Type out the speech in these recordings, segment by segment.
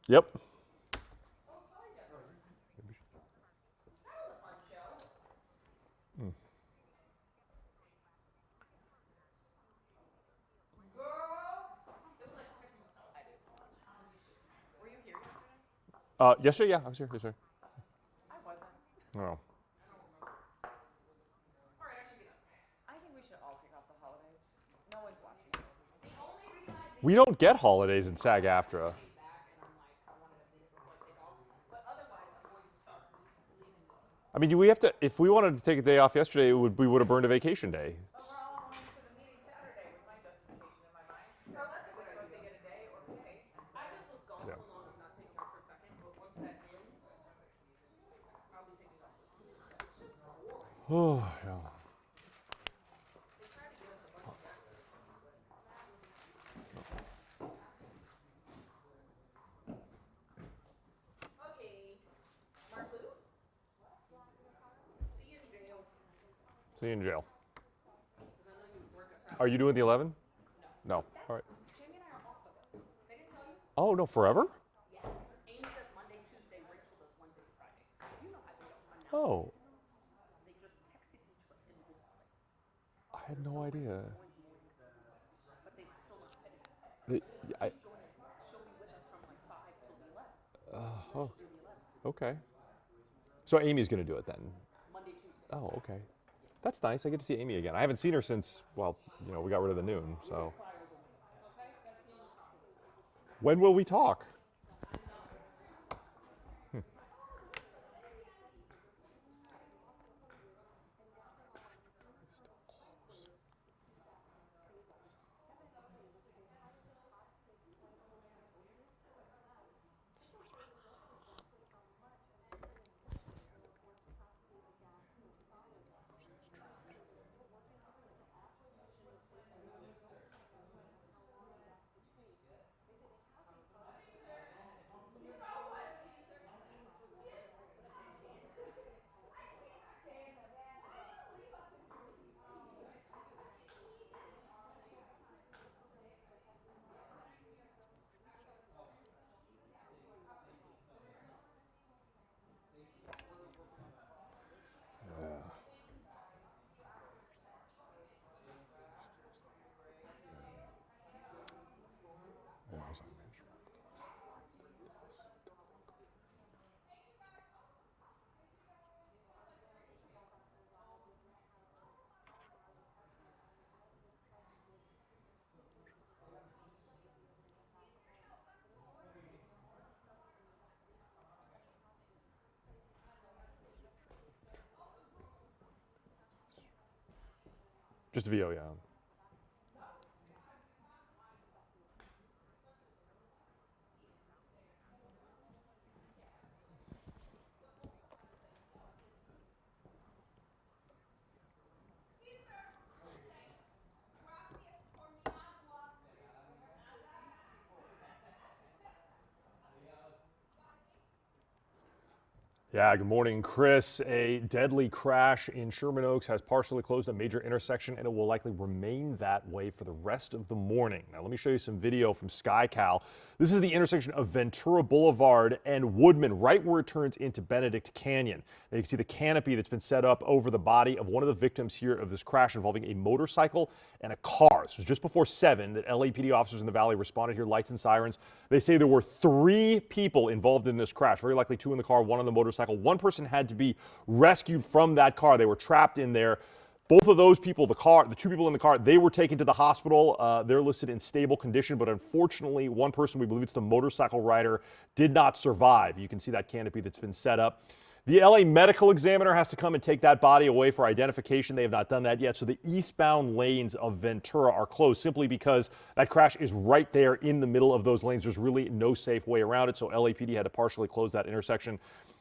Yep. Mm. Yesterday, yeah, I was here. Yesterday. I wasn't. Oh. I think we should all take off the holidays. No one's watching. We don't get holidays in SAG-AFTRA. I mean, do we have to? If we wanted to take a day off yesterday, we would have burned a vacation day. But we're all going to the meeting Saturday was my justification in my mind. Oh, that's we're supposed to get a day or pay. I just was gone so long, I'm not taking off for a second. But once that ends, I'll be taking off. It's just boring. Oh, yeah. Okay, Mark Liu. See you in jail. See you in jail. Are you doing the 11? No. All right. Jamie and I are off of it. They didn't tell you? Oh, no, forever? Yeah. Amy does Monday, Tuesday, Rachel does Wednesday to Friday. You know how they don't announce Oh. it. They just texted each of us individually. I had no idea. But they still not fitting. I, She'll be with us from like 5 till 11. oh, okay. So Amy's going to do it then? Monday, Tuesday. Oh, okay. That's nice. I get to see Amy again. I haven't seen her since, well, you know, we got rid of the noon, so. When will we talk? Just a VO, yeah. Yeah, good morning, Chris. A deadly crash in Sherman Oaks has partially closed a major intersection, and it will likely remain that way for the rest of the morning. Now, let me show you some video from SkyCal. This is the intersection of Ventura Boulevard and Woodman, right where it turns into Benedict Canyon. Now, you can see the canopy that's been set up over the body of one of the victims here of this crash involving a motorcycle and a car. This was just before 7 that LAPD officers in the valley responded here, lights and sirens. They say there were 3 people involved in this crash, very likely 2 in the car, 1 on the motorcycle. One person had to be rescued from that car. They were trapped in there. Both of those people, the 2 people in the car, they were taken to the hospital. They're listed in stable condition, but unfortunately, one person, we believe it's the motorcycle rider, did not survive. You can see that canopy that's been set up. The LA medical examiner has to come and take that body away for identification. They have not done that yet. So the eastbound lanes of Ventura are closed simply because that crash is right there in the middle of those lanes. There's really no safe way around it. So LAPD had to partially close that intersection.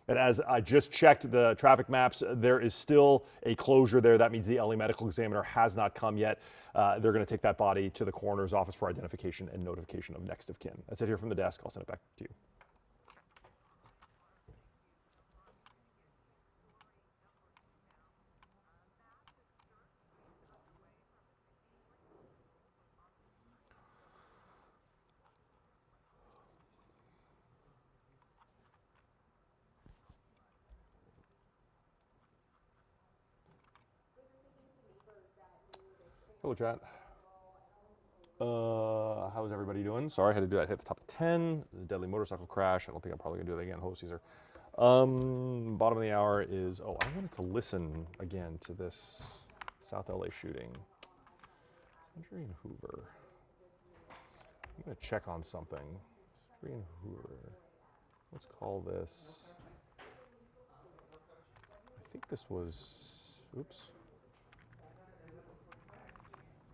And as I just checked the traffic maps, there is still a closure there. That means the LA medical examiner has not come yet. They're going to take that body to the coroner's office for identification and notification of next of kin. That's it here from the desk. I'll send it back to you. Hello, chat. How is everybody doing? Sorry, I had to do that. Hit the top of 10. This is a deadly motorcycle crash. I don't think I'm probably gonna do that again. Hello, Caesar. Bottom of the hour is. Oh, I wanted to listen again to this South LA shooting. Century and Hoover. I'm gonna check on something. Century and Hoover. Let's call this. I think this was. Oops.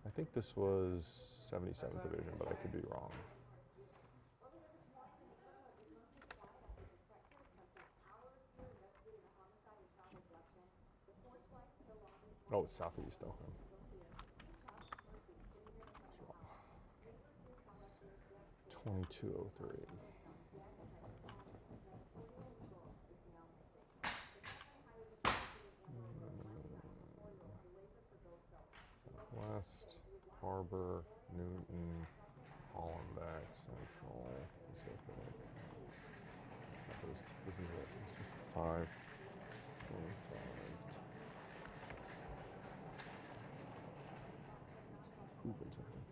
I think this was 77th Division, but I could be wrong. Oh, it's southeast. Okay. 2203. Southwest, Harbor, Newton, Hollenbeck, Central, Pacific, Southwest. This is it. It's just 5, 25. Hoover, something.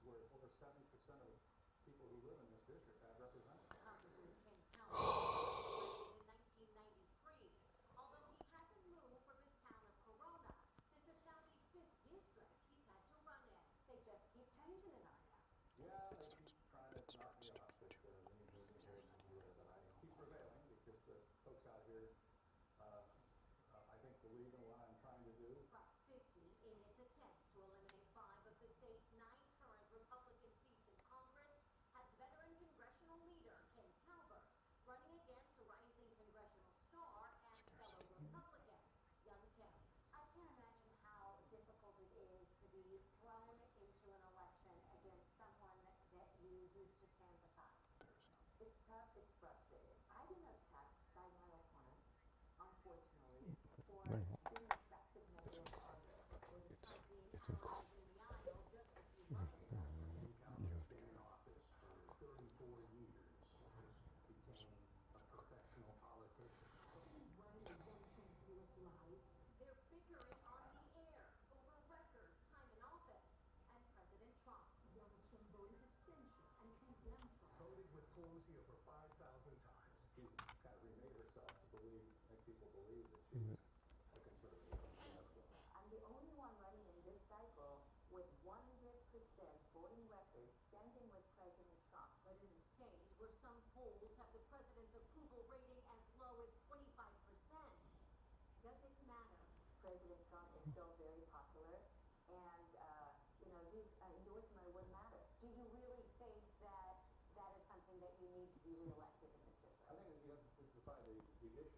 where over 70% of people who live in this district have representatives. Congressman Ken Calvert was elected in 1993. Although he hasn't moved from his town of Corona, this is now the 5th district he's had to run in. They just keep changing it on you. Yeah, they keep trying to knock me off it. Many people here in the year, but I keep prevailing because the folks out here, I think, believe in what I'm trying to do. Prop 50, in its attempt to eliminate 5 of the state's 9 current Republican seats in Congress, has veteran congressional leader Ken Calvert running against a rising congressional star and fellow Republican, young Ken. I can't imagine how difficult it is to be thrown into an election against someone that you used to stand beside. It's tough, it's frustrating. I've been attacked by my opponent, unfortunately, for being effective member of Congress. Despite being allies in the aisle just a few months ago. Calvert's been in office for 34 years. Just became a professional politician. Running against U.S. lies. They're bickering on the air over records, time in office, and President Trump. Young Kim voted to censure and condemn Trump. Voted with Pelosi over 5,000 times. She kind of remade herself to make people believe that she's a conservative. I'm the only one running in this cycle with 100% voting record standing with President Trump. But in the state, where some polls have the president's approval rating as low as 25%, does it matter? President Trump is still very popular, and his endorsement would matter. Do you really think that that is something that you need to be reelected in this district? I think that you have to define the issues.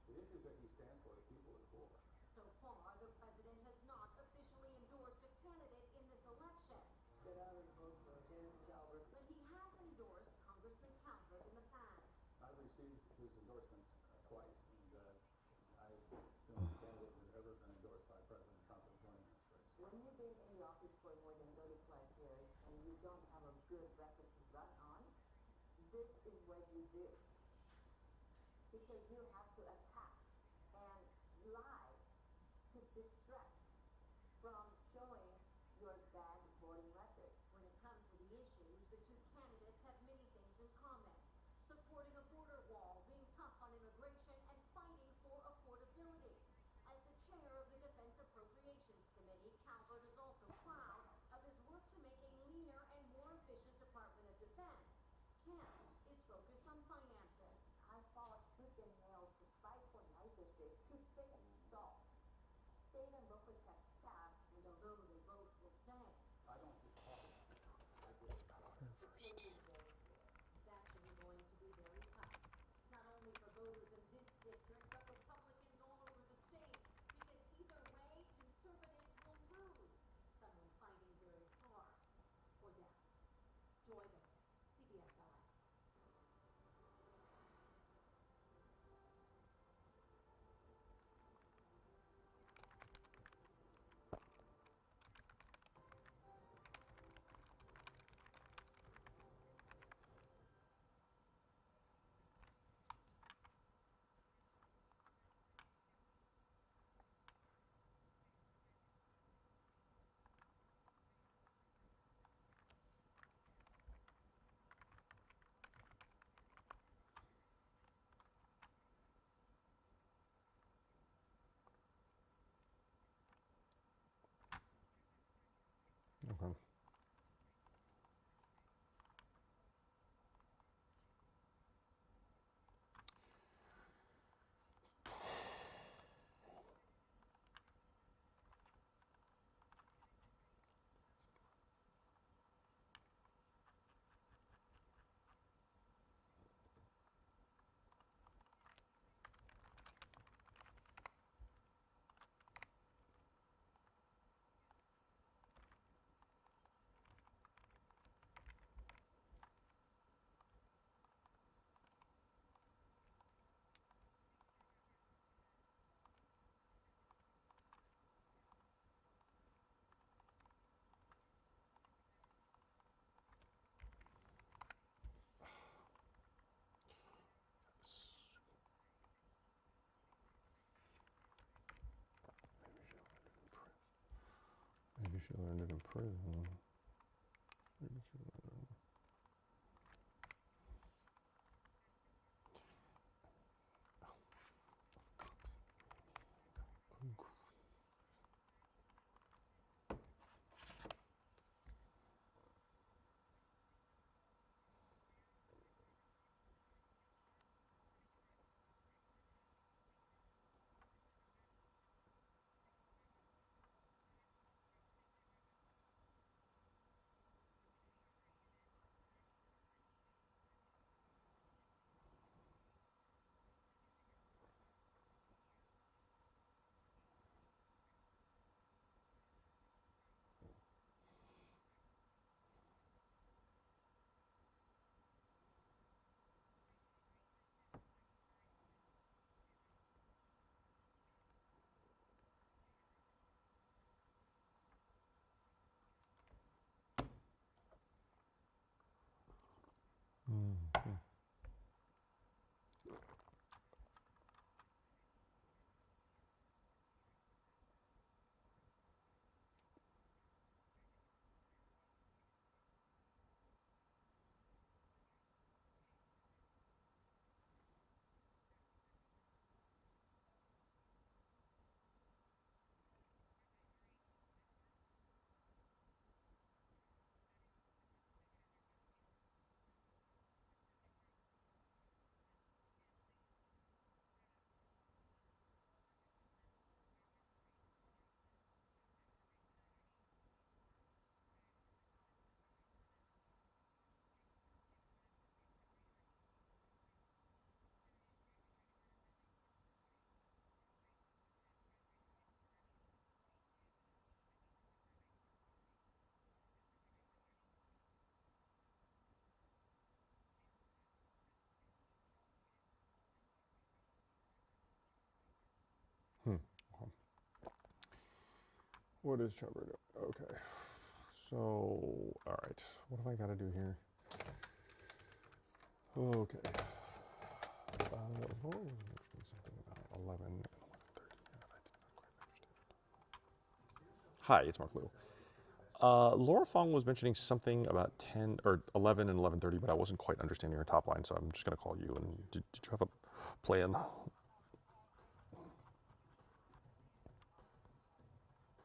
The issues that he stands for, the people are for. So far, the president has not officially endorsed a candidate in this election. Get out and vote for Ken Calvert. But he has endorsed Congressman Calvert in the past. I've received his endorsement twice, and I don't think the candidate has ever been endorsed by President Trump in joining this race. When you've been in the office for more than 30 plus years and you don't have a good record to run on, this is what you do. Because you have to attack and lie to distract from showing your bad voting record. When it comes to the issues, the two candidates have many things in common. Supporting a border wall, being tough on immigration, and fighting for affordability. As the chair of the Defense Appropriations Committee, Calvert is also proud of his work to make a leaner and more efficient Department of Defense. Ken is focused on finances. I fought tooth and nail to fight for my district to fix SALT, state and local tax cap. And although they both will say I don't just talk about it. I just it's actually going to be very tough, not only for voters in this district, but Republicans all over the state, because either way, conservatives will lose someone fighting very hard for them. Joy Bennett, CBS 11. Okay. Maybe she'll end it in prison. What is Trevor doing? Okay. So, all right. What have I got to do here? Okay. What was something about 11 and 11:30? I did not quite understand. Hi, it's Mark Liu. Laura Fong was mentioning something about 10 or 11 and 11:30, but I wasn't quite understanding her top line, so I'm just going to call you. And did you have a plan?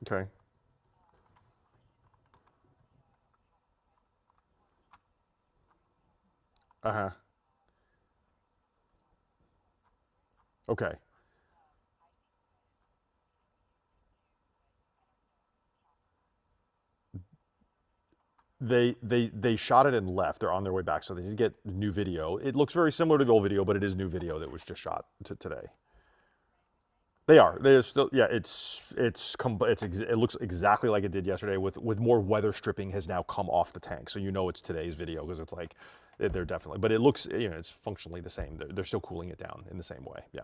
Okay. Uh-huh. Okay. They shot it and left. They're on their way back, so they did get new video. It looks very similar to the old video, but it is new video that was just shot today. They are. They're still. Yeah. It looks exactly like it did yesterday. With more weather stripping has now come off the tank, so you know it's today's video because it's like they're definitely. But it looks, it's functionally the same. They're still cooling it down in the same way. Yeah.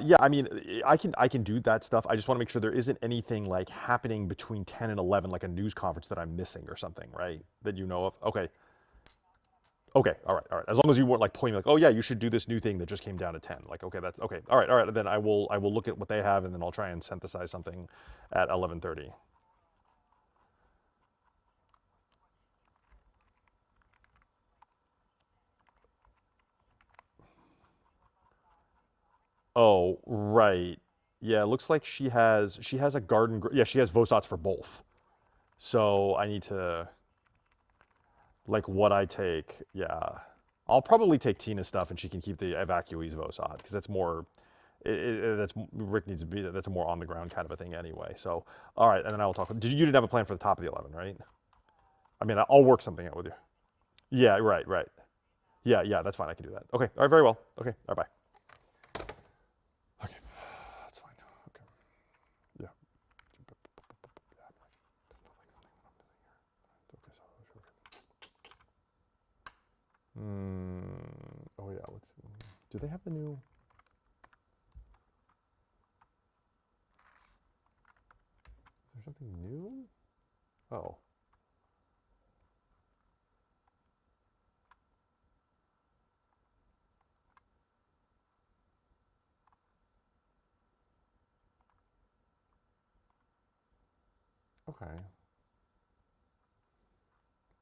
Yeah, I mean, I can do that stuff. I just want to make sure there isn't anything like happening between 10 and 11, like a news conference that I'm missing or something, right? That you know of. Okay. Okay. All right. All right. As long as you weren't like pointing like, oh yeah, you should do this new thing that just came down to 10. Like, okay, that's okay. All right. All right. Then I will look at what they have and then I'll try and synthesize something at 11:30. Oh, right. Yeah, it looks like she has a yeah, she has Vosot's for both. So I need to like what I take. Yeah. I'll probably take Tina's stuff and she can keep the evacuees Vosot because that's more that's Rick needs to be that's a more on the ground kind of a thing anyway. So all right, and then I will talk. You didn't have a plan for the top of the 11, right? I mean, I'll work something out with you. Yeah, right, right. Yeah, yeah, that's fine. I can do that. Okay, all right, very well. Okay, all right, bye. Okay, that's fine. Okay, yeah. Okay, oh yeah, let's. Do they have the new? Is there something new? Oh. Okay.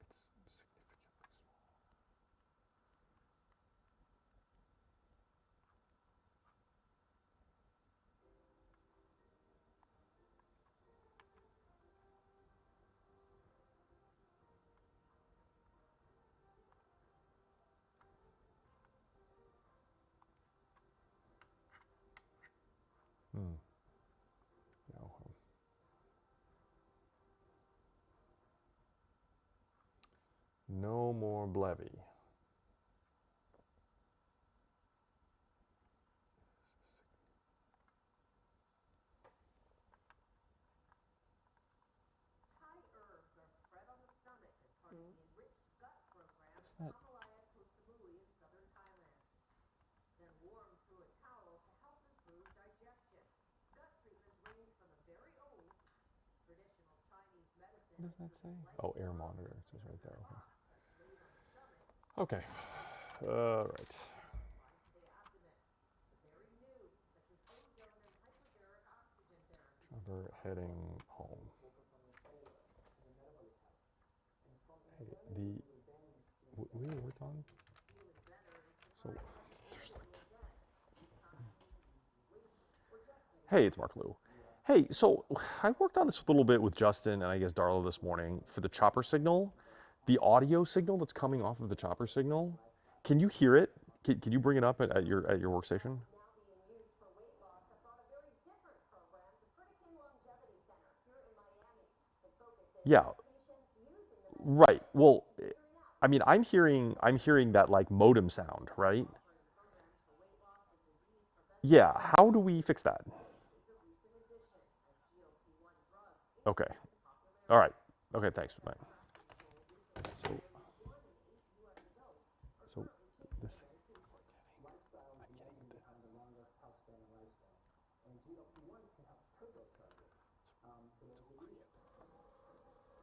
It's significantly small. No. No more Blevy. Thai herbs are spread on the stomach as part of the enriched gut program What's at that? Kamalaya Kosamui in southern Thailand. Then warm through a towel to help improve digestion. Gut treatments range from the very old traditional Chinese medicine. What does that say? Oh, air monitor. It says right there. Okay. Laid on the stomach. Okay. All right. Applied to the abdomen. The very new, such as ozone and hyperbaric oxygen therapy. Trevor heading home. Hey, we worked on. Feeling better is So, defined there's like. again. Time, weight, or just getting Hey, it's Mark Liu. Hey, so I worked on this a little bit with Justin and I guess Darla this morning for the chopper signal, the audio signal that's coming off of the chopper signal. Can you hear it? Can you bring it up at your workstation? now being used for weight loss, I brought a very different program to Pritikin Longevity Center here in Miami that focuses Yeah, on patients using the right. Well, I mean, I'm hearing that like modem sound, right? programs for weight loss and disease prevention. Yeah. How do we fix that? Is a recent addition as GLP-1 drugs Okay. increase in popularity. All right. Okay. Thanks. Bye. So, 1 in 8 U.S. adults are so currently taking this. the medication. Lifestyle is leading behind a longer health span and lifespan. And GLP-1s can help turbocharge it. But as a leader,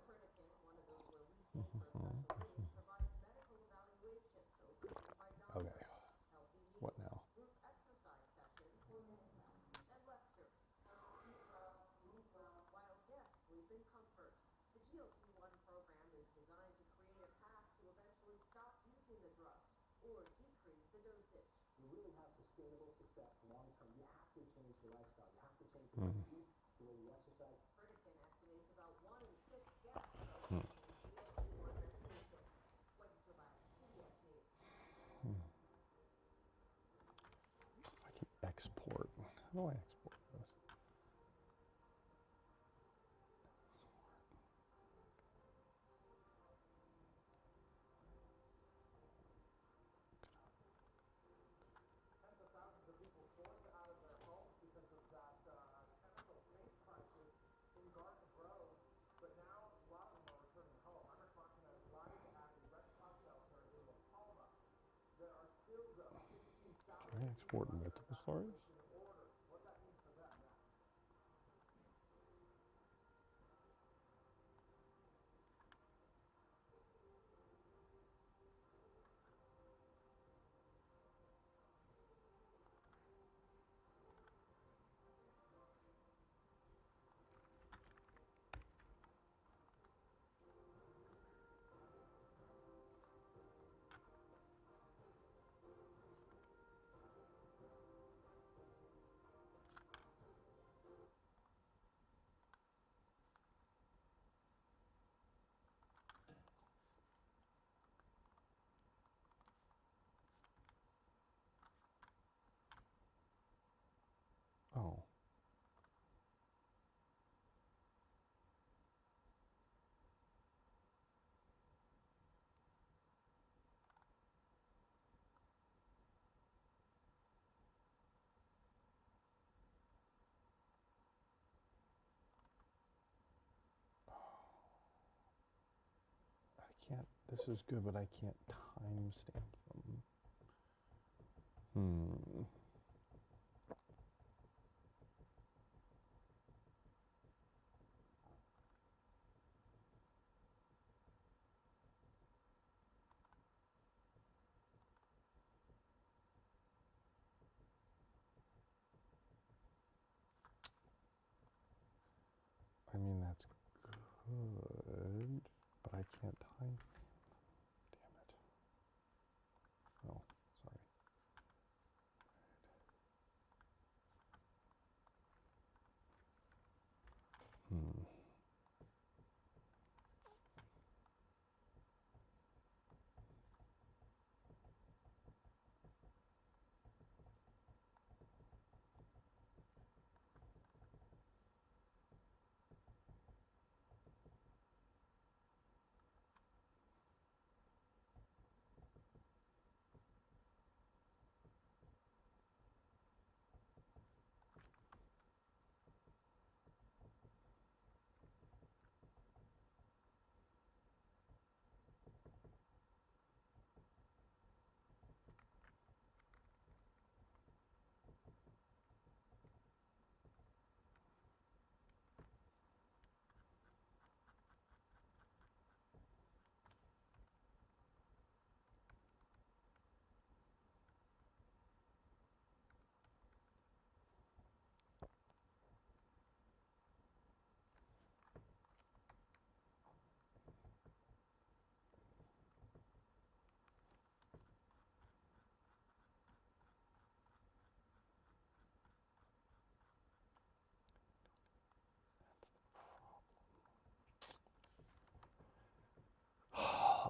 Pritikin, one of those where we stand for a special needs, provides medical evaluations overseen by doctors, Okay. healthy What meals, now? group exercise sessions, and lectures. Eat well, move well, while guests sleep in comfort. The GLP-1 program is designed to create a path to eventually stop using the drugs or decrease the dosage. you really have sustainable success long term. You have to change your lifestyle. You have to change the way you eat, the way you exercise. Pritikin estimates about 1 in 6 guests are taking GLP-1 medication, linked to lab CVS needs. I can export. How do I export this? Tens of thousands of people forced out of their homes because of that chemical paint crisis in Garden Grove. But now a lot of them are returning home. I'm Mark live at a Red Cross shelter in La Palma. There are still, though, 16,000 Can I export multiple stories? orders. What that means for them next. Oh. I can't. This is good, but I can't timestamp them. I mean, that's good. could, but I can't time. Damn it. Oh, sorry. Hmm.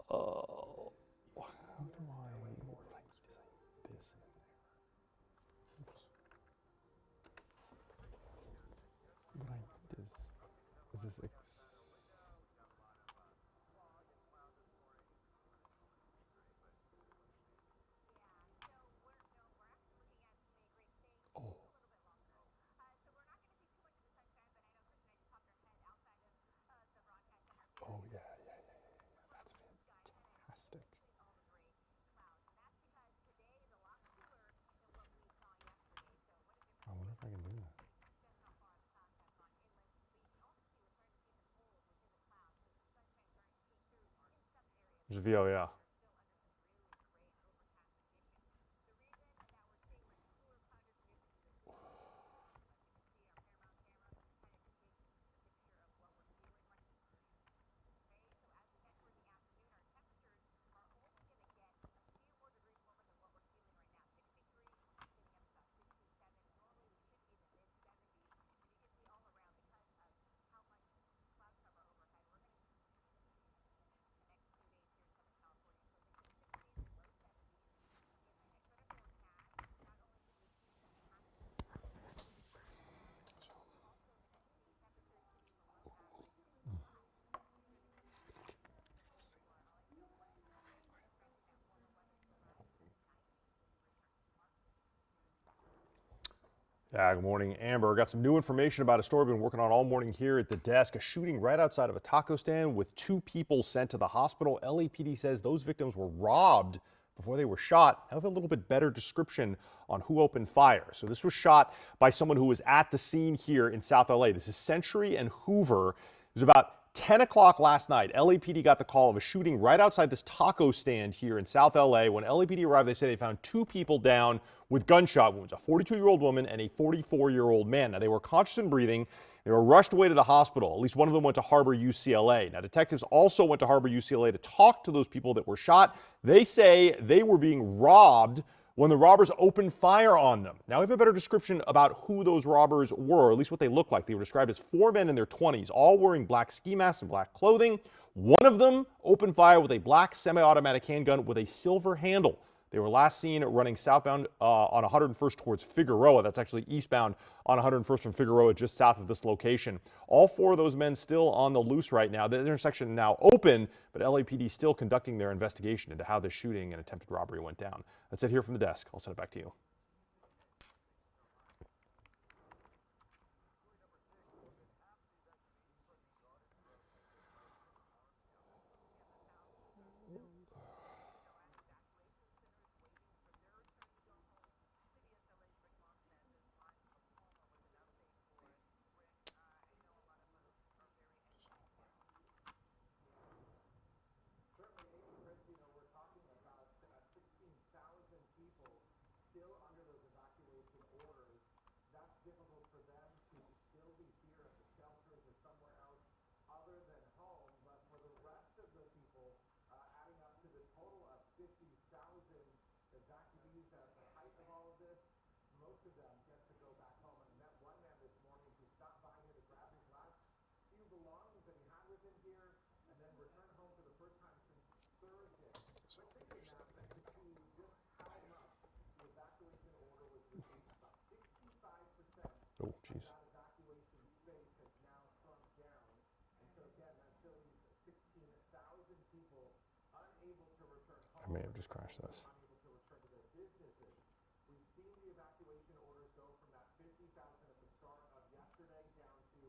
Oh, how do I? What I need to say this in there. Oops. What I need is this ex? Oh. Oh yeah, yeah, yeah, yeah, yeah. That's fantastic. I wonder if I can do that. There's VO, yeah. Yeah, good morning, Amber. Got some new information about a story we've been working on all morning here at the desk. A shooting right outside of a taco stand with 2 people sent to the hospital. LAPD says those victims were robbed before they were shot. I have a little bit better description on who opened fire. So this was shot by someone who was at the scene here in South LA. This is Century and Hoover. It was about 10 o'clock last night. LAPD got the call of a shooting right outside this taco stand here in South LA. When LAPD arrived, they said they found 2 people down with gunshot wounds, a 42-year-old woman and a 44-year-old man. Now, they were conscious and breathing. They were rushed away to the hospital. At least one of them went to Harbor UCLA. Now, detectives also went to Harbor UCLA to talk to those people that were shot. They say they were being robbed when the robbers opened fire on them. Now, we have a better description about who those robbers were, or at least what they looked like. They were described as 4 men in their 20s, all wearing black ski masks and black clothing. One of them opened fire with a black semi-automatic handgun with a silver handle. They were last seen running southbound on 101st towards Figueroa. That's actually eastbound on 101st from Figueroa, just south of this location. All 4 of those men still on the loose right now. The intersection now open, but LAPD still conducting their investigation into how this shooting and attempted robbery went down. That's it here from the desk. I'll send it back to you. Certainly, Amy, Chris, we're talking about 16,000 people still under those evacuation orders. That's difficult for them to still be here at the shelters or somewhere else other than of them get to go back home. And I met one man this morning who stopped by here to grab his last few belongings that he had with him here, and then returned home for the first time since Thursday. But thinking that meant to see just how much the evacuation order was reduced. About 65% Oh, of jeez. that evacuation space has now shrunk down. And so again, that still leaves 16,000 people unable to return I home. may have just crashed this. Unable to return to their businesses. We've seen the evacuation orders go from that 50,000 at the start of yesterday down to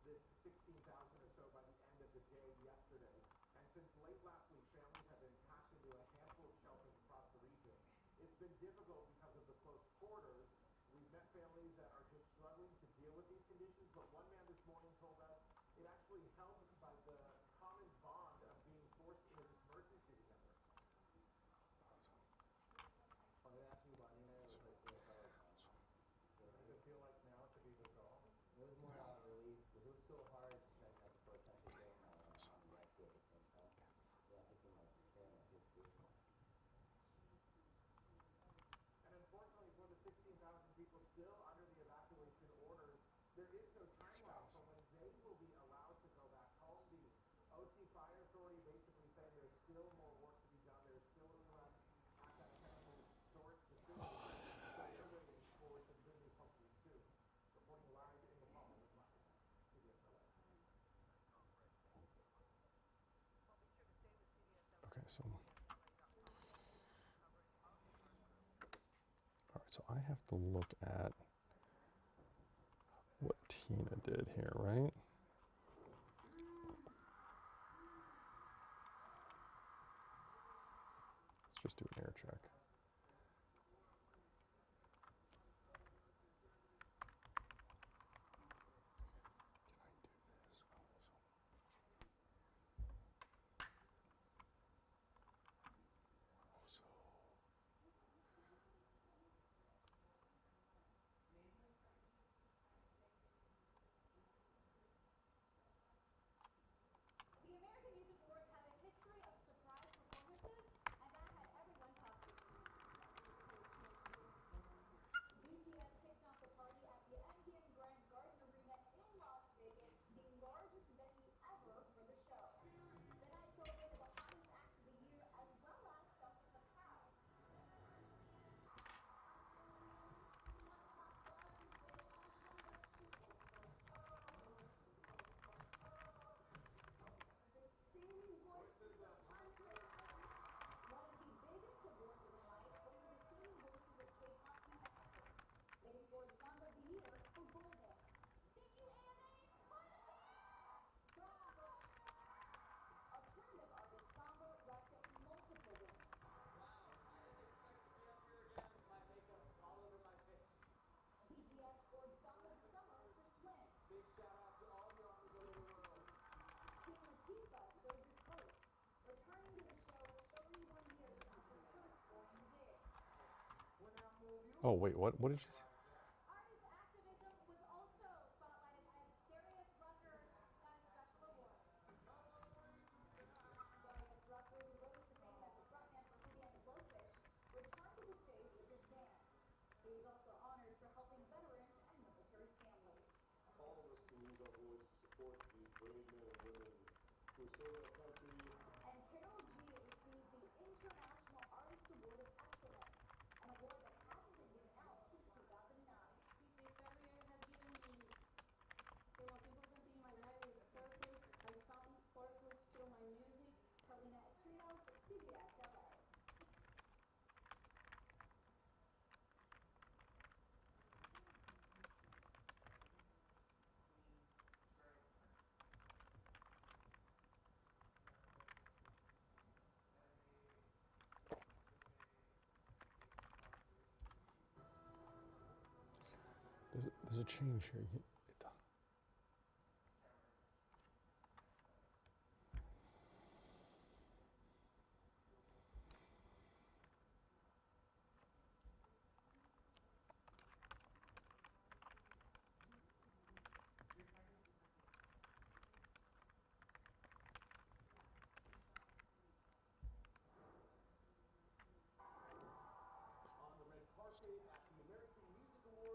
this 16,000 or so by the end of the day yesterday. And since late last week, families have been packed into a handful of shelters across the region. It's been difficult because of the close quarters. We've met families that are just struggling to deal with these conditions, but one man this morning told us it actually helped by the common bond of being forced into this emergency together. When they asked me about it was like they felt So does it feel like now to be resolved? it was more out of relief because it was so hard to try to have the four countries going on the IT at the same time. Yeah, I think in my family, I feel good. And unfortunately for the 16,000 people still under the evacuation orders, there is no timeline for when they will be allowed to go back home. The OC Fire Authority basically saying there's still more work to be done. There's still a threat at that chemical storage facility. So they're waiting for some good news hopefully soon. Reporting live in the hall with Mark Liu, CBS LA. Okay, so. All right, so I have to look at what Tina did here, right? Let's just do an air check. The American Music Awards have a history of surprise performances, and that had everyone talking. BTS kicked off the party at the MGM Grand Garden Arena in Las Vegas, the largest venue ever for the show. The night celebrated the hottest act of the year as well as some from the past. The singing voices of hundreds. One of the biggest awards of the night went to the singing voices of K-pop contestants. They scored Song of the Year for Golden. Thank you, AMA, for the Bravo! Alternative artist Samba racked up multiple wins. Wow, I didn't expect to be up here again with my makeup's all over my face. BTS scored Song of the Summer for Swim. Big shout out to all the armies all over the world. Queen Latifah served as host, returning to the show 31 years after first scoring the gig. Oh, wait, what? What did you say? Artist activism was also spotlighted as Darius Rucker got a special award. Darius Rucker, who rose to fame as the frontman for Hootie and the Blowfish, returned to the stage with his band. He was also honored for helping veterans and military families. All of us can use our voice to support these brave men and women who serve our country. And Carol G received the International Artist Award of Excellence, an award that hasn't been given out since 2009. This career has given me the most important thing in my life is purpose. I found purpose through my music. Paulina Estrinos, CBS LA. There's a change here. On the red carpet at the American Music Awards.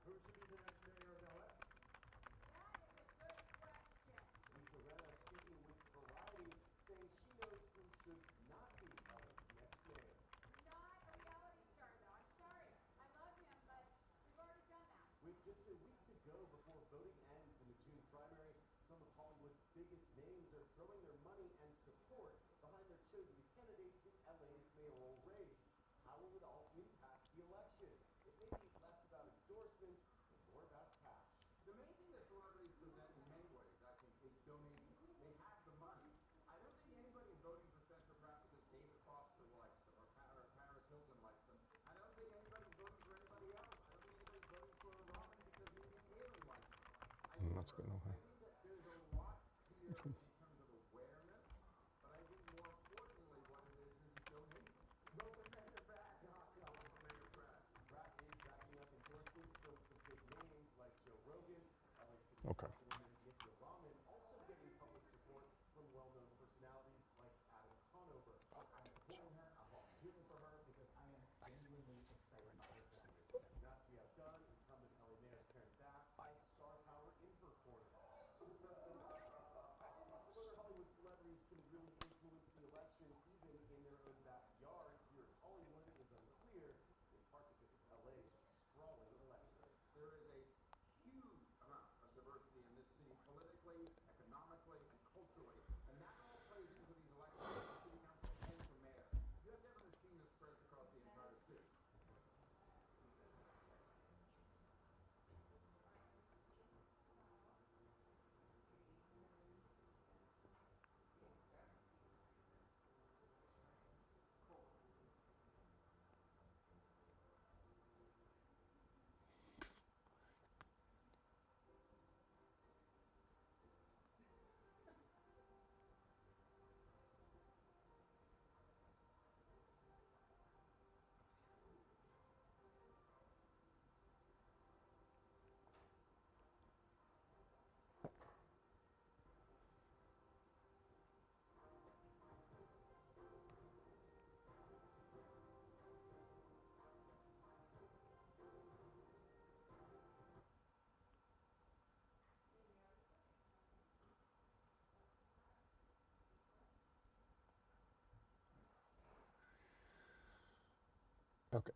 Who should be the next mayor of LA? That is a good question. Lisa Renna speaking with Variety, saying she knows who should not be LA's next mayor. Not a reality star, though. I'm sorry. I love him, but we've already done that. With just a week to go before voting ends in the June primary, some of Hollywood's biggest names are throwing their money and support behind their chosen candidates in LA's mayoral race. How will it all impact the election? It may be less about endorsements and more about cash. The main thing that celebrities present in many ways, I think, is donation. They have the money. I don't think anybody voting for Spencer Pratt because David Foster likes them or Paris Hilton likes them. I don't think anybody's voting for anybody else. I don't think anybody's voting for Robin because Mindy Kaling likes them. That's good. Okay. I think that there's a lot here in terms of awareness, but I think more importantly what it is donation. Vote for Mayor Pratt. Vote for Mayor Pratt. Pratt is racking up endorsements from some big names like Joe Rogan, LA City Okay. Councilwoman Nikki Rahman, also getting public support from well-known personalities like Adam Conover. I'm supporting her, I'm volunteering for her because I am genuinely excited about her candidacy. Not to be outdone, incumbent LA Mayor Karen Bass has star power in her corner. Whether Hollywood celebrities can really influence the election even in their own backyard here in Hollywood is unclear, in part because of LA's sprawling electorate. There is a huge amount of diversity in this city politically, economically, and culturally. And that all plays into these elections for city council and for mayor. You have to have a machine that spreads across the entire city. Okay.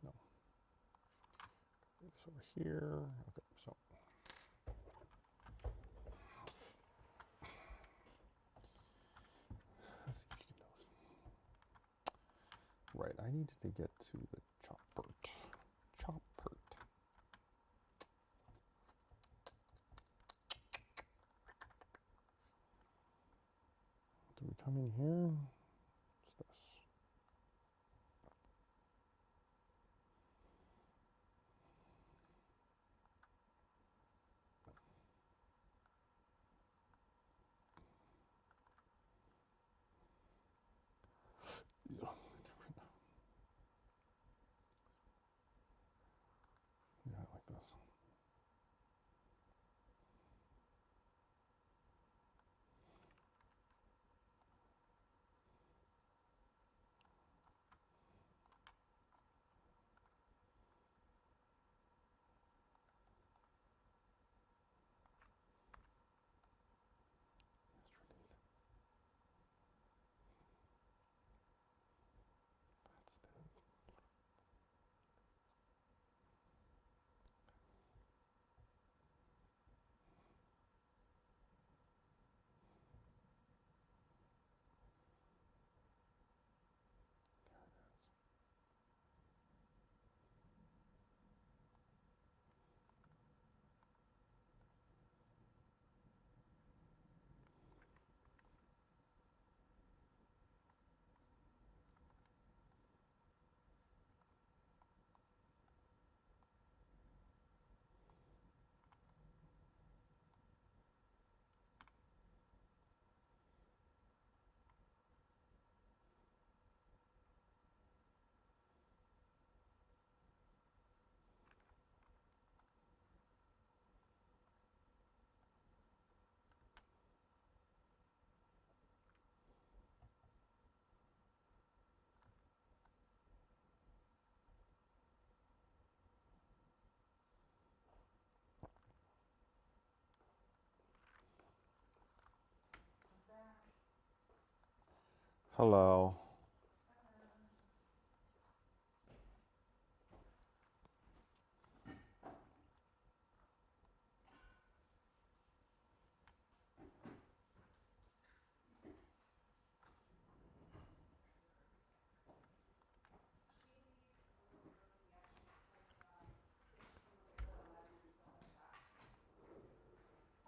No. This over here. Okay, so. Let's see if you can notice. Right, I needed to get to the choppert. Choppert. Do we come in here? What's this? Yeah, yeah, like this. Hello.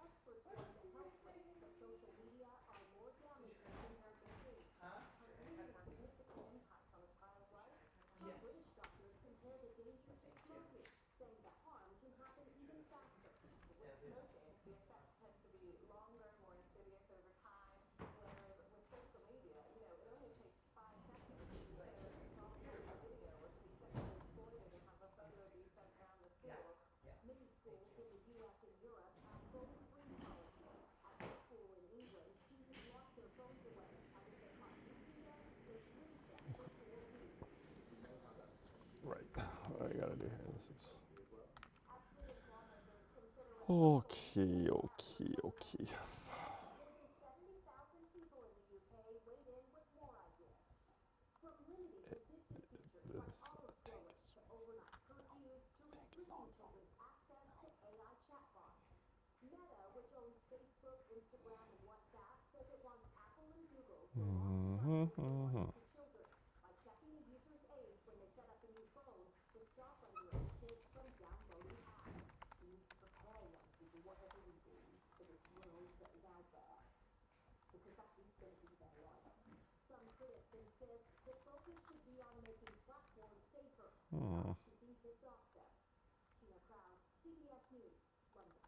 Experts warn the health risks of social media are more damaging compared to sleep. How reading a significant impact on a child's life? Some British doctors compare the danger to smoking, saying the harm can happen even faster. With smoking, the effects tend to be longer, more insidious over time, whereas with social media, it only takes 5 seconds to share a small private video or to be sexually exploited and have a photo be sent around the school. Many schools in the US and Europe have phone-free policies. At this school in England, students lock their phones away, and if they're caught using them, they lose them for 4 weeks. Right. What I gotta do here? This is. British lawmakers consider Okay, okay, okay. more than 70,000 people in the UK weighed in with more ideas. From limiting addictive features like auto-scrolling to overnight curfews to restricting children's access to AI chatbots. Meta, which owns Facebook, Instagram, and WhatsApp, says it wants Apple and Google to lock devices belonging to children by checking a user's age when they set up a new phone to stop underage kids from downloading apps. We need to prepare young people, whatever we do, for this world that is out there, because that is going to be their life. Some critics insist the focus should be on making platforms safer, not keeping kids off them. Tina Krause, CBS News, London.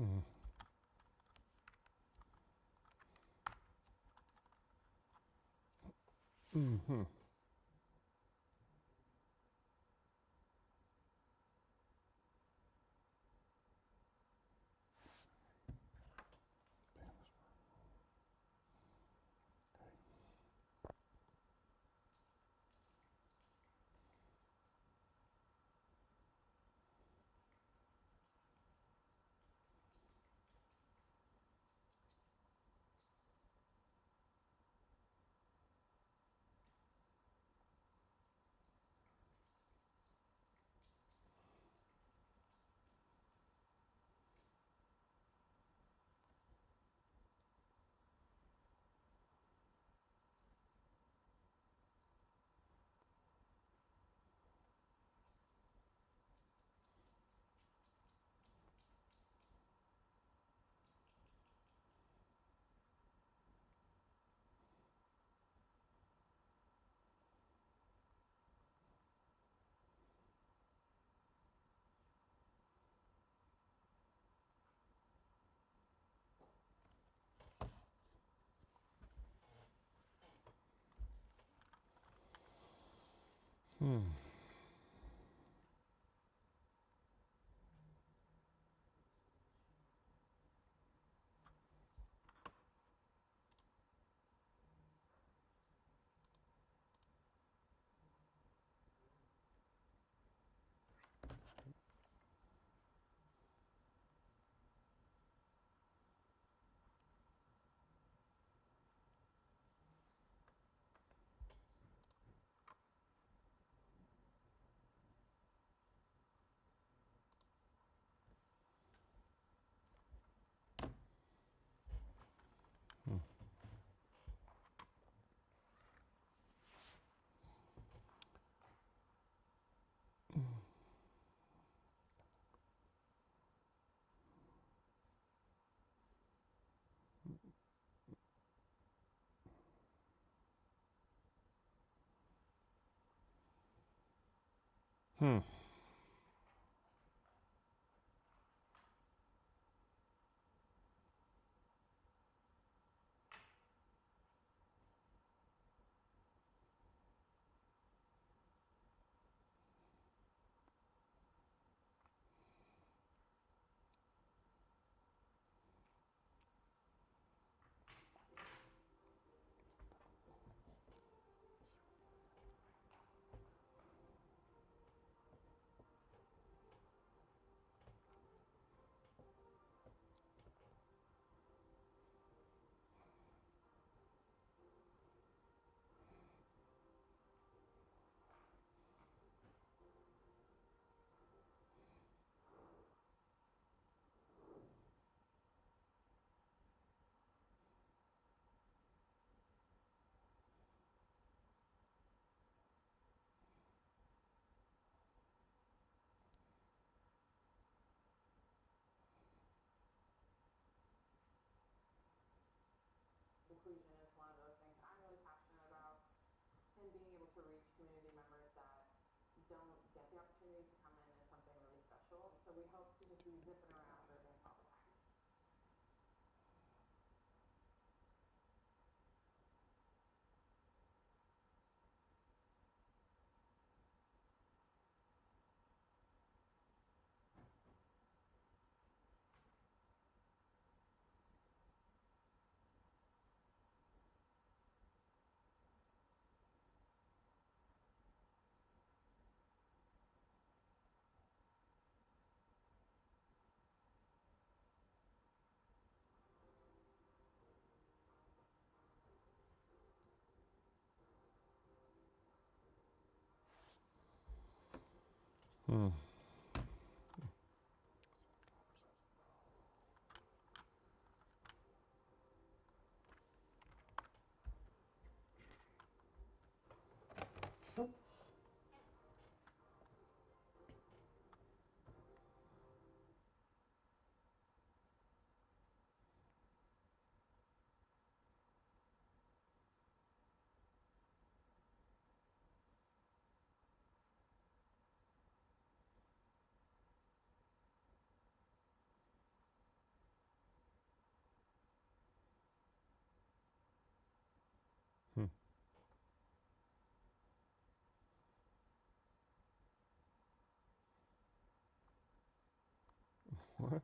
Mm-hmm. Hmm. Hmm. Inclusion is one of those things I'm really passionate about, and being able to reach community members that don't get the opportunities to come in is something really special. So we hope to just be zipping around urban all the time. Hmm. What?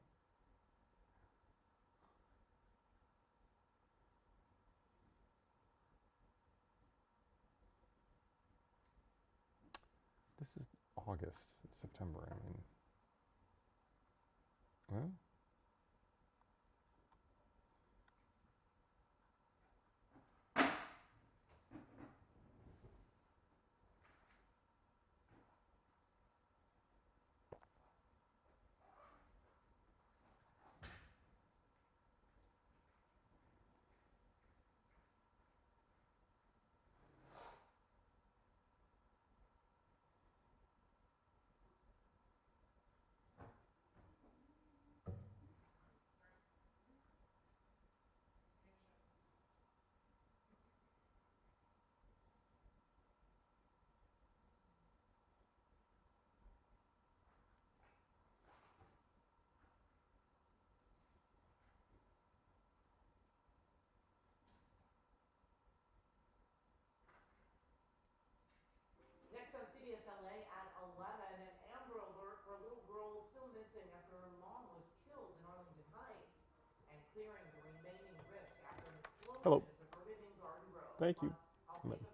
This is August, it's September. I mean, well, Next on CBS LA at 11, an Amber Alert for a little girl still missing after her mom was killed in Arlington Heights, and clearing the remaining risk after an explosion hello. is averted in Garden Grove. Thank you. Plus, I'll paint the